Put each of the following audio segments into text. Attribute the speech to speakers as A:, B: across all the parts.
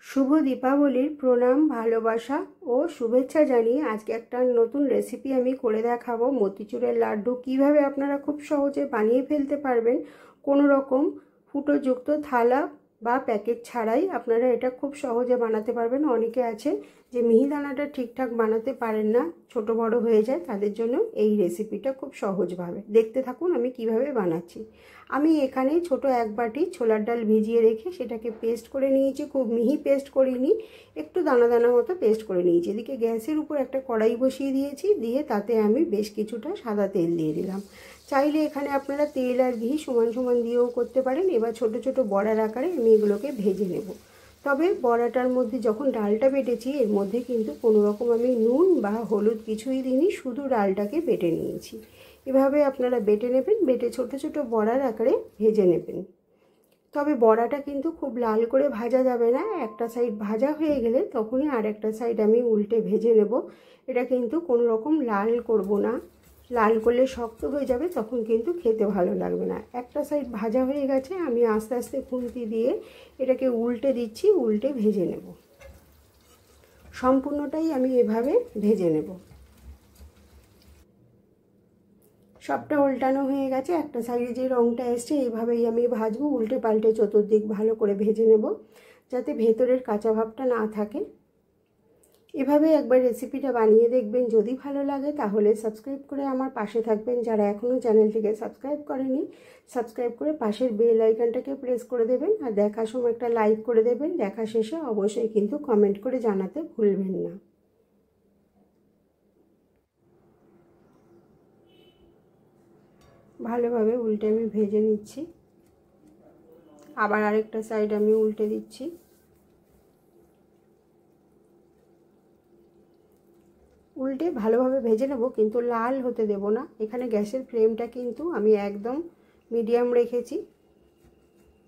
A: শুভ দীপাবলির প্রণাম, ভালোবাসা ও শুভেচ্ছা জানিয়ে আজকে একটা নতুন রেসিপি আমি করে দেখাবো। মতিচুরের লাড্ডু কিভাবে আপনারা খুব সহজে বানিয়ে ফেলতে পারবেন। কোনো রকম ফুটোযুক্ত থালা বা প্যাকেট ছাড়াই আপনারা এটা খুব সহজে বানাতে পারবেন। অনেকে আছে যে মিহিদানাটা ঠিকঠাক বানাতে পারেন না, ছোট বড় হয়ে যায়, তাদের জন্য এই রেসিপিটা খুব সহজভাবে দেখতে থাকুন আমি কিভাবে বানাচ্ছি। আমি এখানে ছোট এক বাটি ছোলার ডাল ভিজিয়ে রেখে সেটাকে পেস্ট করে নিয়েছি। খুব মিহি পেস্ট করিনি, একটু দানা দানা মতো পেস্ট করে নিয়েছি। এদিকে গ্যাসের উপর একটা কড়াই বসিয়ে দিয়েছি, দিয়ে তাতে আমি বেশ কিছুটা সাদা তেল দিয়ে দিলাম। চাইলে এখানে আপনারা তেল আর ঘি সমান সমান দিয়েও করতে পারেন। এবার ছোট ছোট বড়ার আকারে আমি এগুলোকে ভেজে নেব। তবে বড়াটার মধ্যে যখন ডালটা বেটেছি এর মধ্যে কিন্তু কোনো রকম আমি নুন বা হলুদ কিছুই দিইনি, শুধু ডালটাকে বেটে নিয়েছি। এভাবে আপনারা বেটে নেবেন, বেটে ছোট ছোট বড়ার আকারে ভেজে নেবেন। তবে বড়াটা কিন্তু খুব লাল করে ভাজা যাবে না, একটা সাইড ভাজা হয়ে গেলে তখনই আর একটা সাইড আমি উল্টে ভেজে নেব। এটা কিন্তু কোনো রকম লাল করব না, লাল করলে শক্ত হয়ে যাবে, তখন কিন্তু খেতে ভালো লাগবে না। একটা সাইড ভাজা হয়ে গেছে, আমি আস্তে আস্তে খুন্তি দিয়ে এটাকে উল্টে দিচ্ছি, উল্টে ভেজে নেব। সম্পূর্ণটাই আমি এভাবে ভেজে নেব। সবটা উল্টানো হয়ে গেছে, একটা সাইডে যে রঙটা এসছে এইভাবেই আমি ভাজবো। উল্টে পাল্টে চতুর্দিক ভালো করে ভেজে নেব, যাতে ভেতরের কাঁচা ভাবটা না থাকে। এভাবে একবার রেসিপিটা বানিয়ে দেখবেন। যদি ভালো লাগে তাহলে সাবস্ক্রাইব করে আমার পাশে থাকবেন। যারা এখনও চ্যানেলটিকে সাবস্ক্রাইব করেনি, সাবস্ক্রাইব করে পাশের বেল আইকনটাকে প্রেস করে দেবেন, আর দেখার সময় একটা লাইক করে দেবেন। দেখা শেষে অবশ্যই কিন্তু কমেন্ট করে জানাতে ভুলবেন না। ভালোভাবে উল্টে আমি ভেজে নিচ্ছি, আবার আরেকটা সাইড আমি উল্টে দিচ্ছি। উল্টে ভালোভাবে ভেজে নেব, কিন্তু লাল হতে দেব না। এখানে গ্যাসের ফ্লেমটা কিন্তু আমি একদম মিডিয়াম রেখেছি,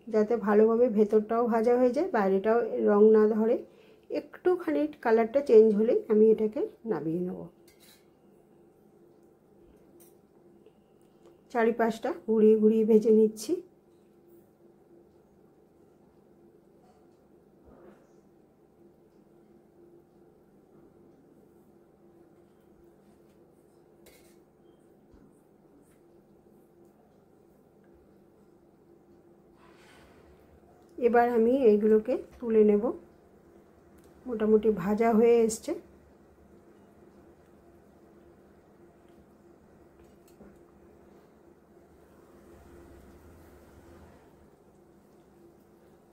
A: যাতে ভালোভাবে ভেতরটাও ভাজা হয়ে যায়, বাইরেটাও রং না ধরে। একটুখানি কালারটা চেঞ্জ হলে আমি এটাকে নামিয়ে নেব। চারিপাশটা ঘুরিয়ে ঘুরিয়ে ভেজে নিচ্ছি। এবার আমি এইগুলোকে তুলে নেব। মোটামুটি ভাজা হয়ে এসছে।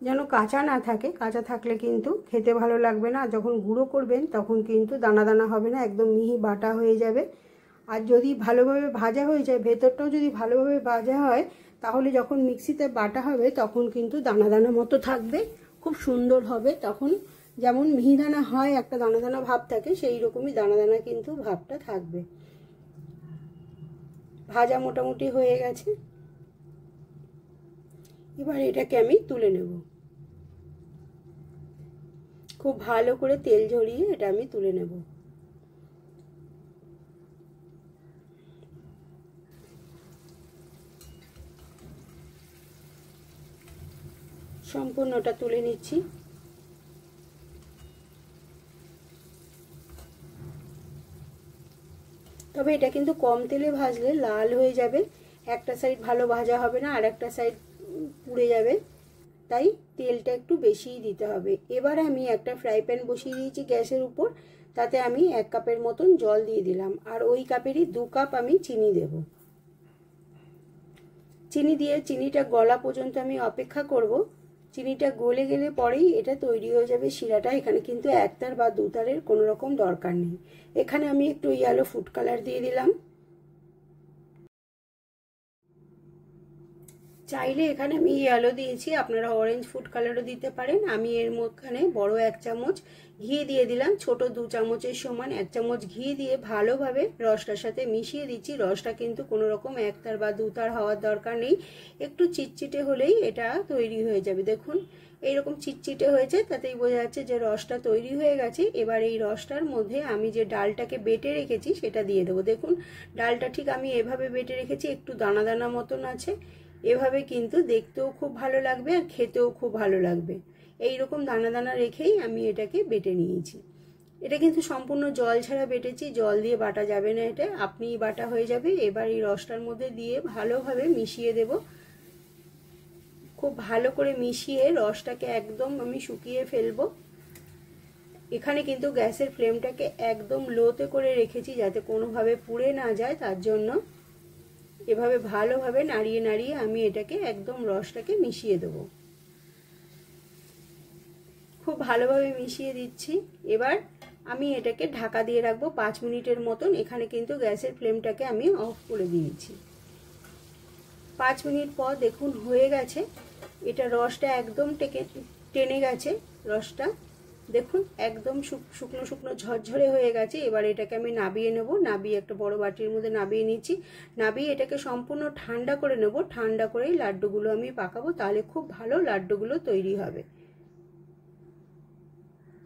A: যেন কাঁচা না থাকে, কাঁচা থাকলে কিন্তু খেতে ভালো লাগবে না। যখন গুঁড়ো করবেন তখন কিন্তু দানা দানা হবে না, একদম মিহি বাটা হয়ে যাবে। আর যদি ভালোভাবে ভাজা হয়ে যায়, ভেতরটাও যদি ভালোভাবে ভাজা হয়, তাহলে যখন মিক্সিতে বাটা হবে তখন কিন্তু দানা দানা মতো থাকবে, খুব সুন্দর হবে। তখন যেমন মিহিদানা হয় একটা দানা দানা ভাব থাকে, সেই রকমই দানা দানা কিন্তু ভাবটা থাকবে। ভাজা মোটামুটি হয়ে গেছে, এবার এটাকে আমি তুলে নেব। খুব ভালো করে তেল ঝরিয়ে এটা আমি তুলে নেব। সম্পূর্ণটা তুলে নিচ্ছি। তবে এটা কিন্তু কম তেলে ভাজলে লাল হয়ে যাবে, একটা সাইড ভালো ভাজা হবে না, আর একটা সাইড পুড়ে যাবে, তাই তেলটা একটু বেশিই দিতে হবে। এবার আমি একটা ফ্রাই প্যান বসিয়ে দিয়েছি গ্যাসের উপর, তাতে আমি 1 কাপের মতন জল দিয়ে দিলাম, আর ওই কাপেরই 2 কাপ আমি চিনি দেব। চিনি দিয়ে চিনিটা গলা পর্যন্ত আমি অপেক্ষা করব। চিনিটা গলে গেলে পরেই এটা তৈরি হয়ে যাবে শিরাটা। এখানে কিন্তু 1 তার বা 2 তারের কোনো রকম দরকার নেই। এখানে আমি একটু ইয়েলো ফুড কালার দিয়ে দিলাম। চাইলে এখানে আমি ইয়েলো দিয়েছি, আপনারা অরেঞ্জ ফুড কালারও দিতে পারেন। আমি এর মধ্যখানে বড় 1 চামচ ঘি দিয়ে দিলাম, ছোট 2 চামচের সমান 1 চামচ ঘি দিয়ে ভালোভাবে রসটার সাথে মিশিয়ে দিচ্ছি। রসটা কিন্তু কোনো রকম 1 তার বা 2 তার হওয়ার দরকার নেই, একটু চিটচিটে হলেই এটা তৈরি হয়ে যাবে। দেখুন এইরকম চিটচিটে হয়েছে, তাতেই বোঝা যাচ্ছে যে রসটা তৈরি হয়ে গেছে। এবার এই রসটার মধ্যে আমি যে ডালটাকে বেটে রেখেছি সেটা দিয়ে দেবো। দেখুন ডালটা ঠিক আমি এভাবে বেটে রেখেছি, একটু দানা দানা মতন আছে। এভাবে কিন্তু দেখতেও খুব ভালো লাগবে আর খেতেও খুব ভালো লাগবে। এইরকম দানা দানা রেখেই আমি এটাকে বেটে নিয়েছি। এটা কিন্তু সম্পূর্ণ জল ছাড়া বেটেছি, জল দিয়ে বাটা যাবে না, এটা আপনিই বাটা হয়ে যাবে। এবার এই রসটার মধ্যে দিয়ে ভালোভাবে মিশিয়ে দেব। খুব ভালো করে মিশিয়ে রসটাকে একদম আমি শুকিয়ে ফেলবো। এখানে কিন্তু গ্যাসের ফ্লেমটাকে একদম লোতে করে রেখেছি যাতে কোনোভাবে পুড়ে না যায়, তার জন্য এভাবে ভালোভাবে নাড়িয়ে নাড়িয়ে আমি এটাকে একদম রসটাকে মিশিয়ে দেব। খুব ভালোভাবে মিশিয়ে দিচ্ছি। এবার আমি এটাকে ঢাকা দিয়ে রাখবো 5 মিনিটের মতন। এখানে কিন্তু গ্যাসের ফ্লেমটাকে আমি অফ করে দিয়েছি। 5 মিনিট পর দেখুন হয়ে গেছে, এটা রসটা একদম টেনে গেছে। রসটা দেখুন একদম শুকনো শুকনো ঝরঝরে হয়ে গেছে। এবার এটাকে আমি নাবিয়ে নেব। নাবিয়ে একটা বড় বাটির মধ্যে নাবিয়ে নিচ্ছি। নাবিয়ে এটাকে সম্পূর্ণ ঠান্ডা করে নেব। ঠান্ডা করেই লাড্ডুগুলো আমি পাকাবো, তাহলে খুব ভালো লাড্ডুগুলো তৈরি হবে।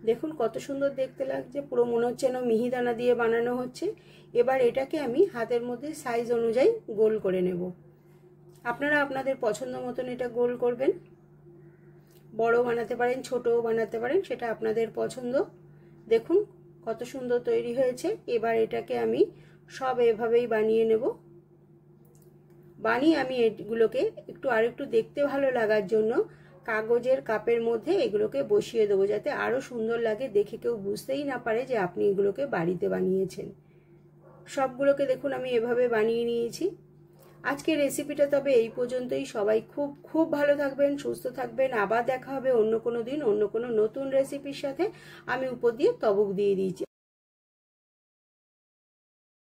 A: দেখুন কত সুন্দর দেখতে লাগছে, পুরো মনে হচ্ছে না মিহিদানা দিয়ে বানানো হচ্ছে। এবার এটাকে আমি হাতের মধ্যে সাইজ অনুযায়ী গোল করে নেব। আপনারা আপনাদের পছন্দ মতন এটা গোল করবেন, বড় বানাতে পারেন, ছোটও বানাতে পারেন, সেটা আপনাদের পছন্দ। দেখুন কত সুন্দর তৈরি হয়েছে। এবার এটাকে আমি সব এভাবেই বানিয়ে নেব। বানিয়ে আমি এগুলোকে একটু আরেকটু দেখতে ভালো লাগার জন্য কাগজের কাপের মধ্যে এগুলোকে বসিয়ে দেবো, যাতে আরো সুন্দর লাগে, দেখে কেউ বুঝতেই না পারে যে আপনি এগুলোকে বাড়িতে বানিয়েছেন। সবগুলোকে দেখুন আমি এভাবে বানিয়ে নিয়েছি। আজকের রেসিপিটা তবে এই পর্যন্তই। সবাই খুব খুব ভালো থাকবেন, সুস্থ থাকবেন। আবার দেখা হবে অন্য কোনো দিন অন্য কোনো নতুন রেসিপির সাথে। আমি উপর দিয়ে তবক দিয়ে দিয়েছি।